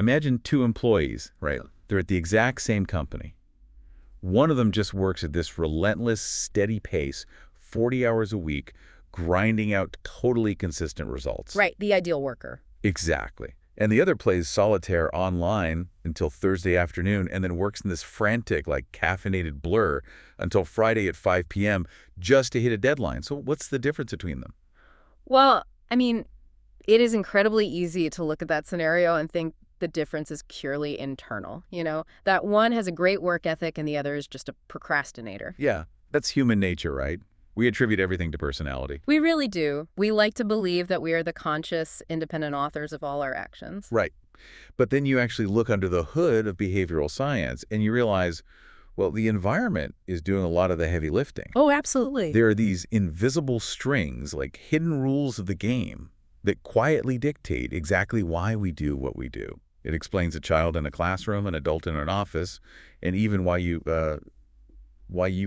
Imagine two employees, right? They're at the exact same company. One of them just works at this relentless, steady pace, 40 hours a week, grinding out totally consistent results. Right, the ideal worker. Exactly. And the other plays solitaire online until Thursday afternoon and then works in this frantic, like caffeinated blur until Friday at 5 p.m. just to hit a deadline. So what's the difference between them? Well, I mean, it is incredibly easy to look at that scenario and think the difference is purely internal, that one has a great work ethic and the other is just a procrastinator. Yeah, that's human nature, right? We attribute everything to personality. We really do. We like to believe that we are the conscious, independent authors of all our actions. Right. But then you actually look under the hood of behavioral science and you realize, well, the environment is doing a lot of the heavy lifting. Oh, absolutely. There are these invisible strings, like hidden rules of the game, that quietly dictate exactly why we do what we do. It explains a child in a classroom, an adult in an office, and even why you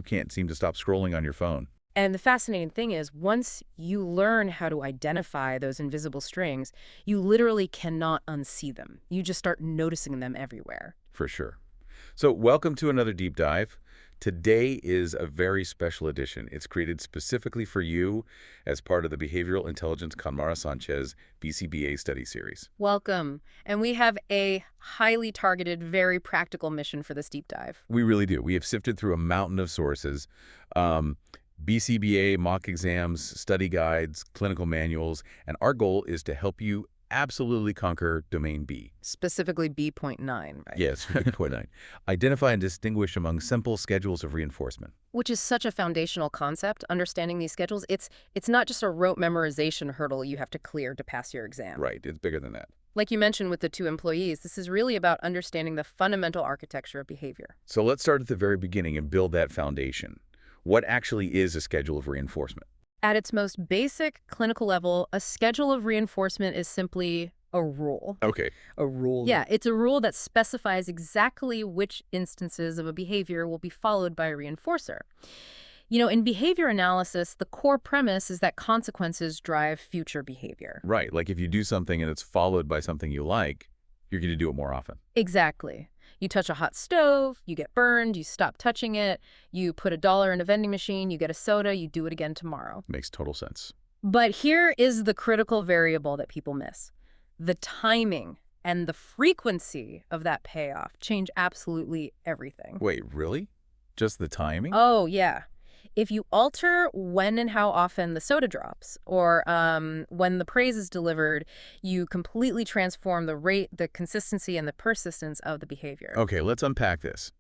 can't seem to stop scrolling on your phone. And the fascinating thing is, once you learn how to identify those invisible strings, you literally cannot unsee them. You just start noticing them everywhere. For sure. So welcome to another deep dive. Today is a very special edition. It's created specifically for you as part of the Behavioral Intelligence con Mara Sánchez BCBA study series. Welcome. And we have a highly targeted, very practical mission for this deep dive. We really do. We have sifted through a mountain of sources. BCBA, mock exams, study guides, clinical manuals, and our goal is to help you absolutely conquer domain B. Specifically B.9, right? Yes, B.9. Identify and distinguish among simple schedules of reinforcement. Which is such a foundational concept, understanding these schedules. It's not just a rote memorization hurdle you have to clear to pass your exam. Right, it's bigger than that. Like you mentioned with the two employees, this is really about understanding the fundamental architecture of behavior. So let's start at the very beginning and build that foundation. What actually is a schedule of reinforcement? At its most basic clinical level, a schedule of reinforcement is simply a rule. Okay, a rule. Yeah, it's a rule that specifies exactly which instances of a behavior will be followed by a reinforcer. In behavior analysis, the core premise is that consequences drive future behavior. Right, like if you do something and it's followed by something you like, you're going to do it more often. Exactly. You touch a hot stove, you get burned, you stop touching it, you put $1 in a vending machine, you get a soda, you do it again tomorrow. Makes total sense. But here is the critical variable that people miss. The timing and the frequency of that payoff change absolutely everything. Wait, really? Just the timing? Oh, yeah. If you alter when and how often the soda drops, or when the praise is delivered, you completely transform the rate, the consistency, and the persistence of the behavior. Okay, let's unpack this.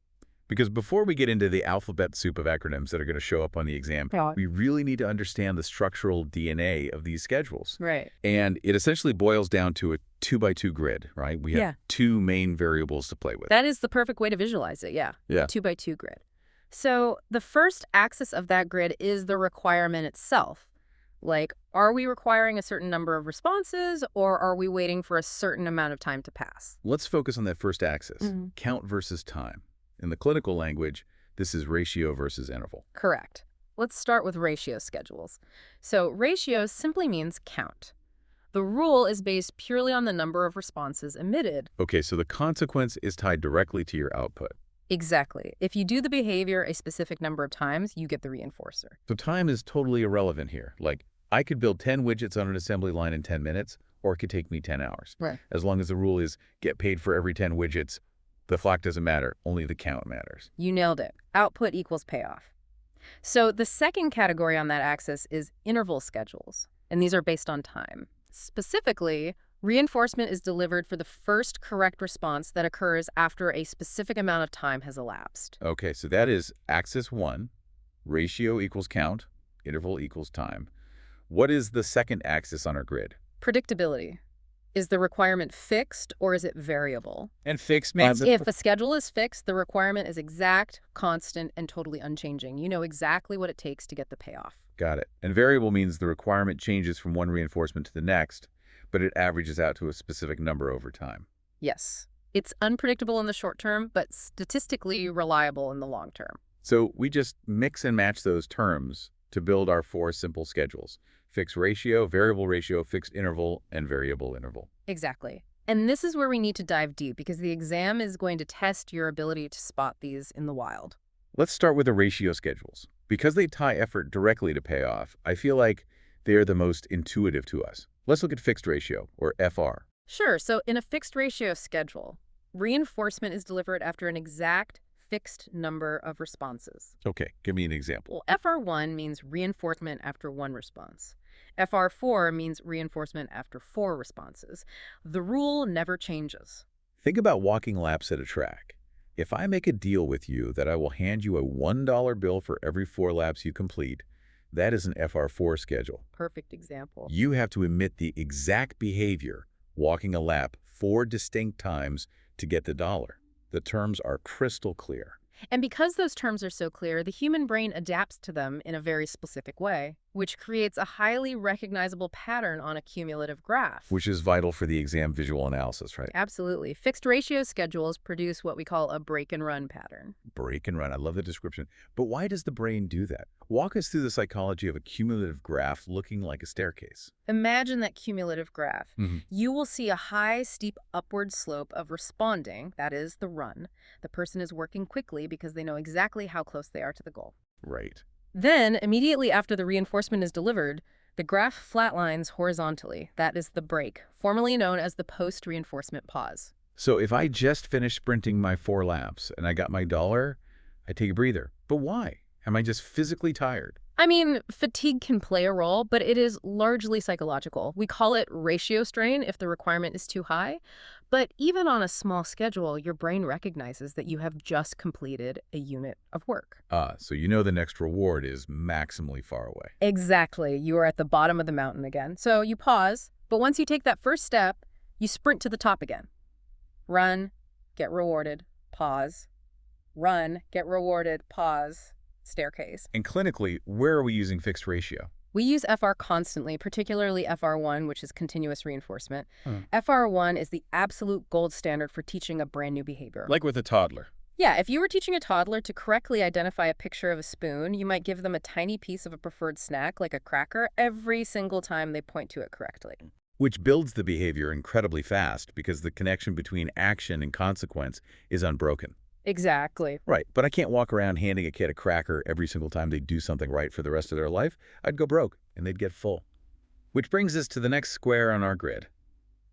Because before we get into the alphabet soup of acronyms that are going to show up on the exam, we really need to understand the structural DNA of these schedules. Right. And it essentially boils down to a 2x2 grid, right? We have two main variables to play with. That is the perfect way to visualize it, yeah. 2x2 grid. So the first axis of that grid is the requirement itself. Like, are we requiring a certain number of responses, or are we waiting for a certain amount of time to pass? Let's focus on that first axis, count versus time. In the clinical language, this is ratio versus interval. Correct. Let's start with ratio schedules. So ratio simply means count. The rule is based purely on the number of responses emitted. Okay, so the consequence is tied directly to your output. Exactly. If you do the behavior a specific number of times, you get the reinforcer. So time is totally irrelevant here. Like, I could build 10 widgets on an assembly line in 10 minutes, or it could take me 10 hours. Right. As long as the rule is get paid for every 10 widgets, the flock doesn't matter, only the count matters. You nailed it. Output equals payoff. So the second category on that axis is interval schedules, and these are based on time. Specifically, reinforcement is delivered for the first correct response that occurs after a specific amount of time has elapsed. Okay, so that is axis 1, ratio equals count, interval equals time. What is the second axis on our grid? Predictability. Is the requirement fixed or is it variable? And fixed means... If a schedule is fixed, the requirement is exact, constant, and totally unchanging. You know exactly what it takes to get the payoff. Got it. And variable means the requirement changes from one reinforcement to the next, but it averages out to a specific number over time. Yes. It's unpredictable in the short term, but statistically reliable in the long term. So we just mix and match those terms to build our 4 simple schedules: fixed ratio, variable ratio, fixed interval, and variable interval. Exactly. And this is where we need to dive deep because the exam is going to test your ability to spot these in the wild. Let's start with the ratio schedules. Because they tie effort directly to payoff, I feel like they're the most intuitive to us. Let's look at fixed ratio, or FR. Sure, so in a fixed ratio schedule, reinforcement is delivered after an exact fixed number of responses. Okay, give me an example. Well, FR1 means reinforcement after one response. FR4 means reinforcement after 4 responses. The rule never changes. Think about walking laps at a track. If I make a deal with you that I will hand you a $1 bill for every 4 laps you complete, that is an FR4 schedule. Perfect example. You have to emit the exact behavior, walking a lap 4 distinct times to get the dollar. The terms are crystal clear. And because those terms are so clear, the human brain adapts to them in a very specific way, which creates a highly recognizable pattern on a cumulative graph. Which is vital for the exam visual analysis, right? Absolutely. Fixed ratio schedules produce what we call a break and run pattern. Break and run. I love the description. But why does the brain do that? Walk us through the psychology of a cumulative graph looking like a staircase. Imagine that cumulative graph. Mm-hmm. You will see a high, steep upward slope of responding, that is, the run. The person is working quickly because they know exactly how close they are to the goal. Right. Then, immediately after the reinforcement is delivered, the graph flatlines horizontally. That is the break, formerly known as the post-reinforcement pause. So if I just finished sprinting my 4 laps and I got my dollar, I take a breather. But why? Am I just physically tired? I mean, fatigue can play a role, but it is largely psychological. We call it ratio strain if the requirement is too high. But even on a small schedule, your brain recognizes that you have just completed a unit of work. So you know the next reward is maximally far away. Exactly. You are at the bottom of the mountain again. So you pause, but once you take that first step, you sprint to the top again. Run, get rewarded, pause. Run, get rewarded, pause. Staircase. And clinically, where are we using fixed ratio? We use FR constantly, particularly FR1, which is continuous reinforcement. Hmm. FR1 is the absolute gold standard for teaching a brand new behavior. Like with a toddler. Yeah, if you were teaching a toddler to correctly identify a picture of a spoon, you might give them a tiny piece of a preferred snack, like a cracker, every single time they point to it correctly. Which builds the behavior incredibly fast because the connection between action and consequence is unbroken. Exactly. Right, but I can't walk around handing a kid a cracker every single time they do something right for the rest of their life. I'd go broke, and they'd get full. Which brings us to the next square on our grid.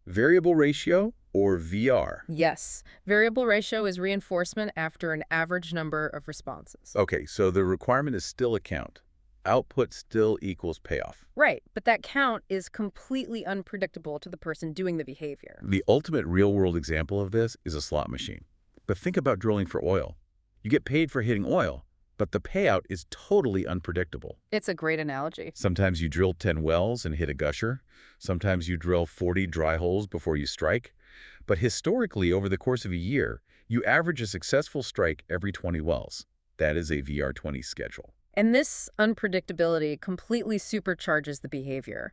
Variable ratio, or VR. Yes. Variable ratio is reinforcement after an average number of responses. Okay, so the requirement is still a count. Output still equals payoff. Right, but that count is completely unpredictable to the person doing the behavior. The ultimate real-world example of this is a slot machine. But think about drilling for oil. You get paid for hitting oil, but the payout is totally unpredictable. It's a great analogy. Sometimes you drill 10 wells and hit a gusher. Sometimes you drill 40 dry holes before you strike. But historically, over the course of a year, you average a successful strike every 20 wells. That is a VR20 schedule. And this unpredictability completely supercharges the behavior.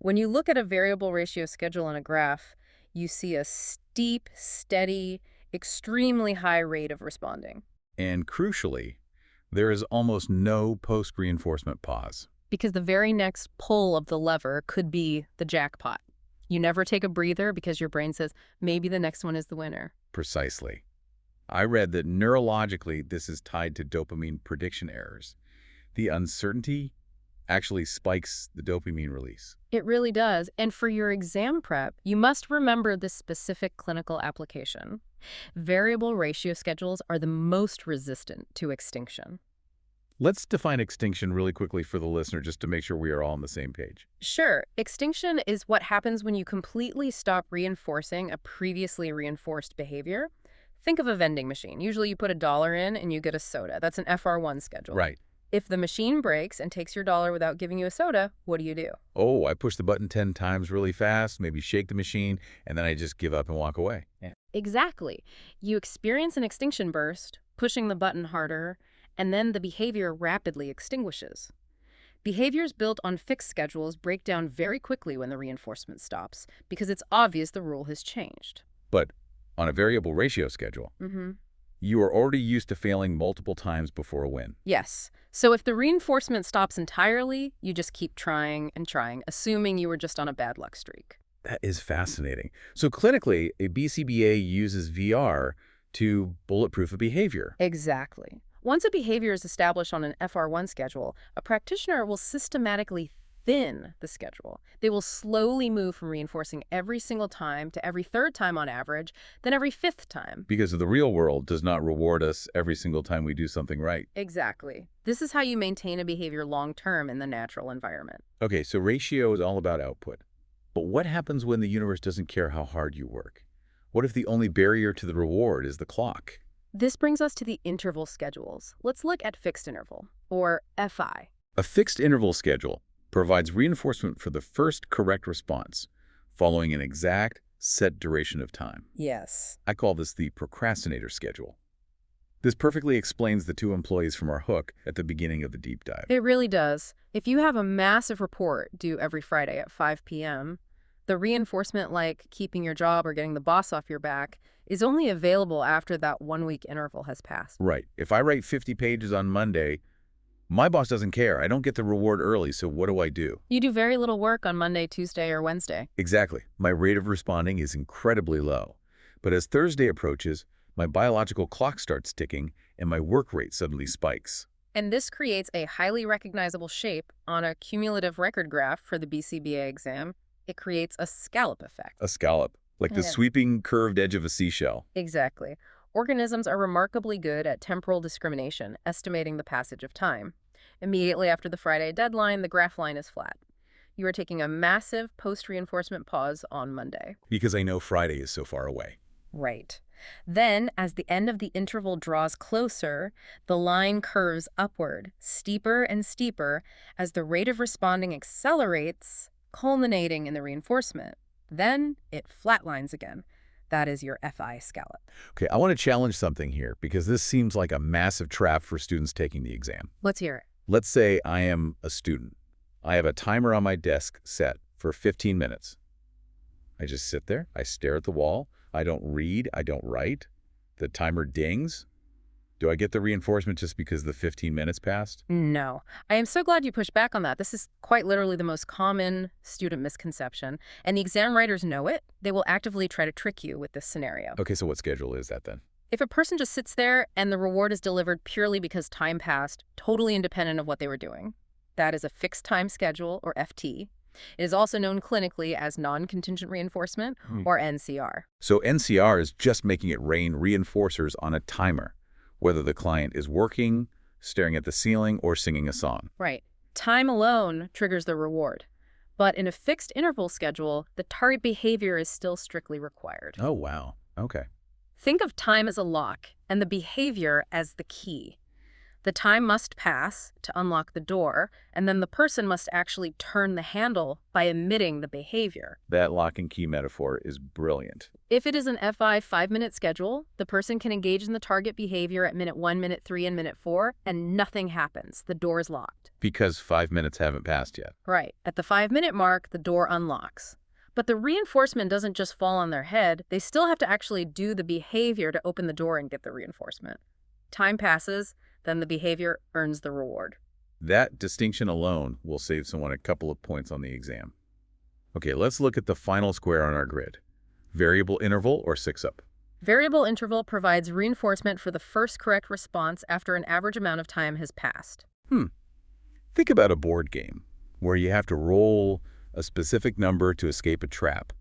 When you look at a variable ratio schedule on a graph, you see a steep, steady, extremely high rate of responding. And crucially, there is almost no post-reinforcement pause. Because the very next pull of the lever could be the jackpot. You never take a breather because your brain says, maybe the next one is the winner. Precisely. I read that neurologically this is tied to dopamine prediction errors. The uncertainty actually spikes the dopamine release. It really does. And for your exam prep, you must remember this specific clinical application. Variable ratio schedules are the most resistant to extinction. Let's define extinction really quickly for the listener just to make sure we are all on the same page. Sure. Extinction is what happens when you completely stop reinforcing a previously reinforced behavior. Think of a vending machine. Usually you put $1 in and you get a soda. That's an FR1 schedule. Right. If the machine breaks and takes your dollar without giving you a soda, what do? Oh, I push the button 10 times really fast, maybe shake the machine, and then I just give up and walk away. Yeah. Exactly. You experience an extinction burst, pushing the button harder, and then the behavior rapidly extinguishes. Behaviors built on fixed schedules break down very quickly when the reinforcement stops, because it's obvious the rule has changed. But on a variable ratio schedule, you are already used to failing multiple times before a win. Yes. So if the reinforcement stops entirely, you just keep trying and trying, assuming you were just on a bad luck streak. That is fascinating. So clinically, a BCBA uses VR to bulletproof a behavior. Exactly. Once a behavior is established on an FR1 schedule, a practitioner will systematically thin the schedule. They will slowly move from reinforcing every single time to every third time on average, then every fifth time. Because the real world does not reward us every single time we do something right. Exactly. This is how you maintain a behavior long-term in the natural environment. Okay, so ratio is all about output. But what happens when the universe doesn't care how hard you work? What if the only barrier to the reward is the clock? This brings us to the interval schedules. Let's look at fixed interval, or FI. A fixed interval schedule provides reinforcement for the first correct response, following an exact, set duration of time. Yes. I call this the procrastinator schedule. This perfectly explains the two employees from our hook at the beginning of the deep dive. It really does. If you have a massive report due every Friday at 5 p.m., the reinforcement like keeping your job or getting the boss off your back is only available after that 1-week interval has passed. Right. If I write 50 pages on Monday, my boss doesn't care. I don't get the reward early, so what do? You do very little work on Monday, Tuesday, or Wednesday. Exactly. My rate of responding is incredibly low. But as Thursday approaches, my biological clock starts ticking and my work rate suddenly spikes. And this creates a highly recognizable shape on a cumulative record graph for the BCBA exam. It creates a scallop effect. A scallop, like the Yeah. sweeping curved edge of a seashell. Exactly. Organisms are remarkably good at temporal discrimination, estimating the passage of time. Immediately after the Friday deadline, the graph line is flat. You are taking a massive post-reinforcement pause on Monday. Because I know Friday is so far away. Right. Then, as the end of the interval draws closer, the line curves upward, steeper and steeper, as the rate of responding accelerates, culminating in the reinforcement. Then it flatlines again. That is your FI scallop. Okay, I want to challenge something here because this seems like a massive trap for students taking the exam. Let's hear it. Let's say I am a student. I have a timer on my desk set for 15 minutes. I just sit there, I stare at the wall, I don't read, I don't write. The timer dings. Do I get the reinforcement just because the 15 minutes passed? No. I am so glad you pushed back on that. This is quite literally the most common student misconception, and the exam writers know it. They will actively try to trick you with this scenario. Okay, so what schedule is that then? If a person just sits there and the reward is delivered purely because time passed, totally independent of what they were doing, that is a fixed time schedule, or FT. It is also known clinically as non-contingent reinforcement, or NCR. So NCR is just making it rain reinforcers on a timer, whether the client is working, staring at the ceiling, or singing a song. Right. Time alone triggers the reward. But in a fixed interval schedule, the target behavior is still strictly required. Oh, wow. Okay. Think of time as a lock and the behavior as the key. The time must pass to unlock the door, and then the person must actually turn the handle by emitting the behavior. That lock and key metaphor is brilliant. If it is an FI 5-minute schedule, the person can engage in the target behavior at minute 1, minute 3, and minute 4, and nothing happens. The door is locked. Because 5 minutes haven't passed yet. Right. At the 5-minute mark, the door unlocks. But the reinforcement doesn't just fall on their head. They still have to actually do the behavior to open the door and get the reinforcement. Time passes, then the behavior earns the reward. That distinction alone will save someone a couple of points on the exam. Okay, let's look at the final square on our grid. Variable interval or 6-up? Variable interval provides reinforcement for the first correct response after an average amount of time has passed. Think about a board game where you have to roll a specific number to escape a trap.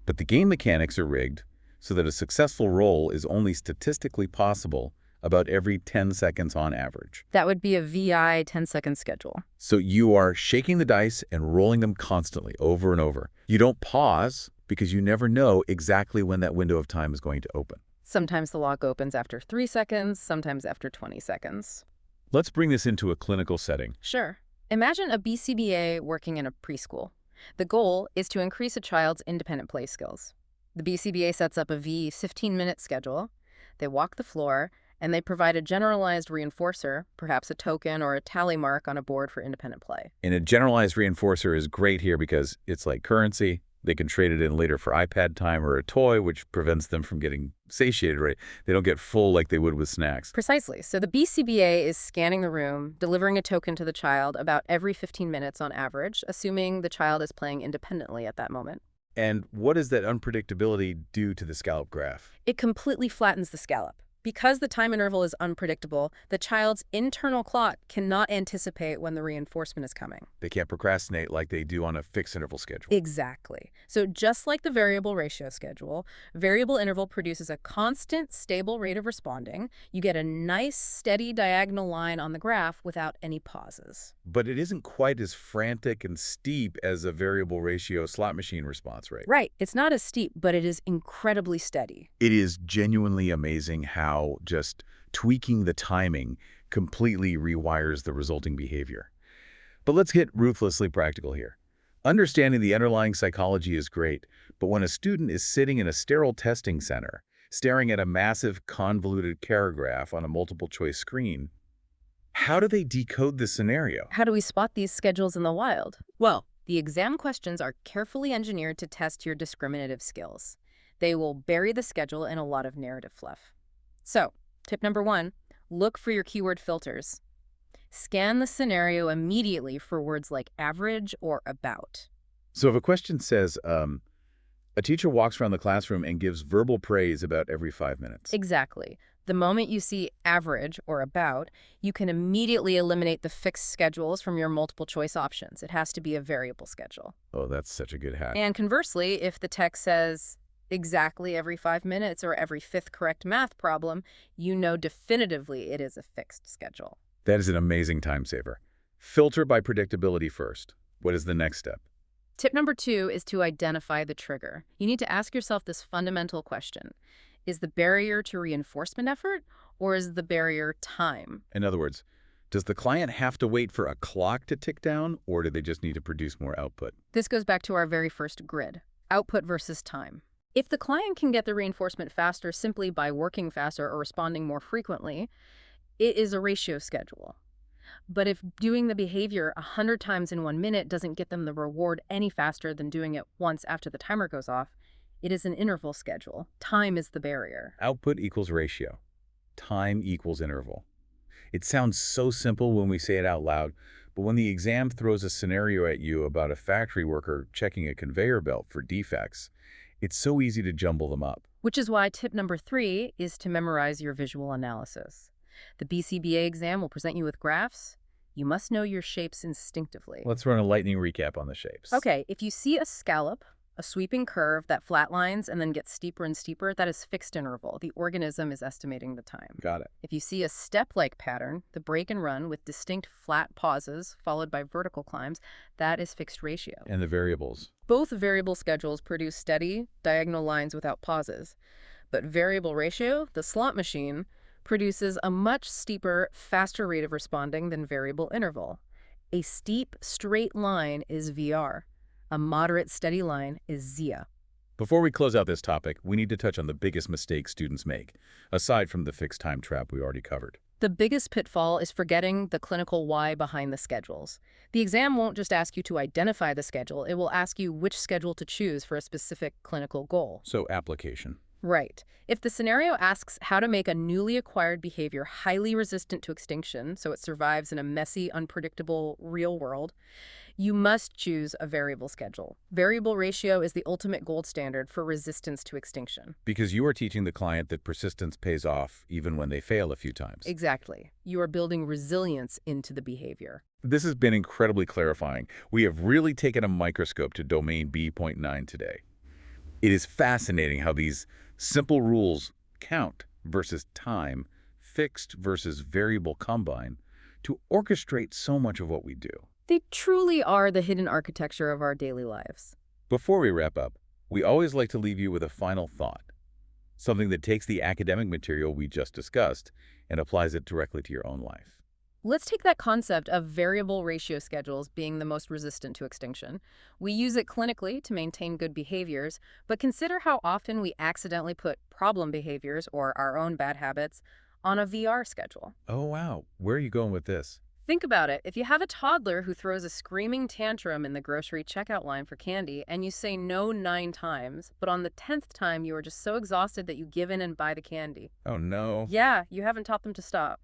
But the game mechanics are rigged so that a successful roll is only statistically possible about every 10 seconds on average. That would be a VI 10-second schedule. So you are shaking the dice and rolling them constantly over and over. You don't pause because you never know exactly when that window of time is going to open. Sometimes the lock opens after 3 seconds, sometimes after 20 seconds. Let's bring this into a clinical setting. Sure. Imagine a BCBA working in a preschool. The goal is to increase a child's independent play skills. The BCBA sets up a 15-minute schedule. They walk the floor, and they provide a generalized reinforcer, perhaps a token or a tally mark on a board for independent play. And a generalized reinforcer is great here because it's like currency. They can trade it in later for iPad time or a toy, which prevents them from getting satiated, right? They don't get full like they would with snacks. Precisely. So the BCBA is scanning the room, delivering a token to the child about every 15 minutes on average, assuming the child is playing independently at that moment. And what does that unpredictability do to the scallop graph? It completely flattens the scallop. Because the time interval is unpredictable, the child's internal clock cannot anticipate when the reinforcement is coming. They can't procrastinate like they do on a fixed interval schedule. Exactly. So just like the variable ratio schedule, variable interval produces a constant, stable rate of responding. You get a nice, steady diagonal line on the graph without any pauses. But it isn't quite as frantic and steep as a variable ratio slot machine response rate. Right. It's not as steep, but it is incredibly steady. It is genuinely amazing how just tweaking the timing completely rewires the resulting behavior. But let's get ruthlessly practical here. Understanding the underlying psychology is great, but when a student is sitting in a sterile testing center, staring at a massive convoluted paragraph on a multiple-choice screen, how do they decode the scenario? How do we spot these schedules in the wild? Well, the exam questions are carefully engineered to test your discriminative skills. They will bury the schedule in a lot of narrative fluff. So, tip number 1, look for your keyword filters. Scan the scenario immediately for words like average or about. So if a question says, a teacher walks around the classroom and gives verbal praise about every 5 minutes. Exactly. The moment you see average or about, you can immediately eliminate the fixed schedules from your multiple choice options. It has to be a variable schedule. Oh, that's such a good hack. And conversely, if the text says exactly every 5 minutes or every 5th correct math problem, you know definitively it is a fixed schedule. That is an amazing time saver. Filter by predictability first. What is the next step? Tip number 2 is to identify the trigger. You need to ask yourself this fundamental question. Is the barrier to reinforcement effort, or is the barrier time? In other words, does the client have to wait for a clock to tick down, or do they just need to produce more output? This goes back to our very first grid, output versus time. If the client can get the reinforcement faster simply by working faster or responding more frequently, it is a ratio schedule. But if doing the behavior 100 times in 1 minute doesn't get them the reward any faster than doing it once after the timer goes off, it is an interval schedule. Time is the barrier. Output equals ratio. Time equals interval. It sounds so simple when we say it out loud, but when the exam throws a scenario at you about a factory worker checking a conveyor belt for defects, it's so easy to jumble them up. Which is why tip number 3 is to memorize your visual analysis. The BCBA exam will present you with graphs. You must know your shapes instinctively. Let's run a lightning recap on the shapes. Okay, if you see a scallop, a sweeping curve that flatlines and then gets steeper and steeper, that is fixed interval. The organism is estimating the time. Got it. If you see a step-like pattern, the break and run with distinct flat pauses followed by vertical climbs, that is fixed ratio. And the variables? Both variable schedules produce steady, diagonal lines without pauses. But variable ratio, the slot machine, produces a much steeper, faster rate of responding than variable interval. A steep, straight line is VR. A moderate, steady line is ZIA. Before we close out this topic, we need to touch on the biggest mistake students make, aside from the fixed time trap we already covered. The biggest pitfall is forgetting the clinical why behind the schedules. The exam won't just ask you to identify the schedule, it will ask you which schedule to choose for a specific clinical goal. So application. Right. If the scenario asks how to make a newly acquired behavior highly resistant to extinction so it survives in a messy, unpredictable real world, you must choose a variable schedule. Variable ratio is the ultimate gold standard for resistance to extinction. Because you are teaching the client that persistence pays off even when they fail a few times. Exactly. You are building resilience into the behavior. This has been incredibly clarifying. We have really taken a microscope to domain B.9 today. It is fascinating how these simple rules, count versus time, fixed versus variable combine, to orchestrate so much of what we do. They truly are the hidden architecture of our daily lives. Before we wrap up, we always like to leave you with a final thought, something that takes the academic material we just discussed and applies it directly to your own life. Let's take that concept of variable ratio schedules being the most resistant to extinction. We use it clinically to maintain good behaviors, but consider how often we accidentally put problem behaviors or our own bad habits on a VR schedule. Oh, wow. Where are you going with this? Think about it. If you have a toddler who throws a screaming tantrum in the grocery checkout line for candy and you say no 9 times, but on the 10th time you are just so exhausted that you give in and buy the candy. Oh, no. Yeah, you haven't taught them to stop.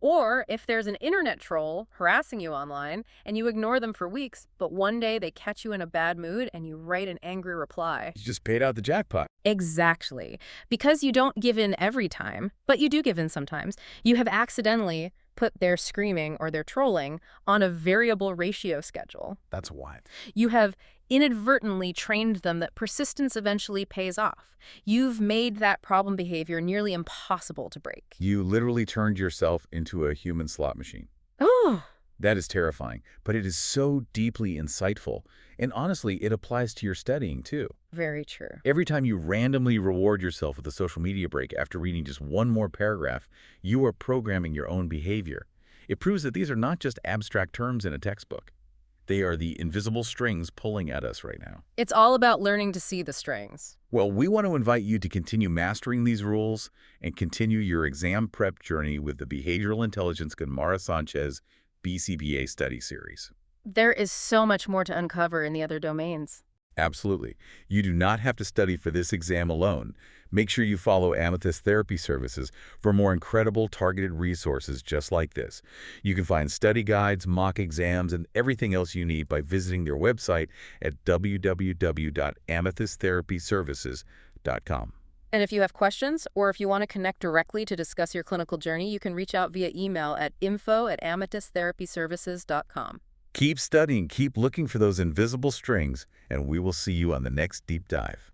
Or if there's an internet troll harassing you online and you ignore them for weeks, but one day they catch you in a bad mood and you write an angry reply. You just paid out the jackpot. Exactly. Because you don't give in every time, but you do give in sometimes, you have accidentally put their screaming or their trolling on a variable ratio schedule. That's why. You have inadvertently trained them that persistence eventually pays off. You've made that problem behavior nearly impossible to break. You literally turned yourself into a human slot machine. Oh, That is terrifying, but it is so deeply insightful. And honestly, it applies to your studying, too. very true. Every time you randomly reward yourself with a social media break after reading just one more paragraph, you are programming your own behavior. It proves that these are not just abstract terms in a textbook. They are the invisible strings pulling at us right now. It's all about learning to see the strings. Well, we want to invite you to continue mastering these rules and continue your exam prep journey with the Behavioral Intelligence and Mara Sánchez BCBA study series. There is so much more to uncover in the other domains. Absolutely. You do not have to study for this exam alone. Make sure you follow Amethyst Therapy Services for more incredible targeted resources just like this. You can find study guides, mock exams, and everything else you need by visiting their website at www.amethysttherapyservices.com. And if you have questions or if you want to connect directly to discuss your clinical journey, you can reach out via email at info@amethysttherapyservices.com. Keep studying, keep looking for those invisible strings, and we will see you on the next deep dive.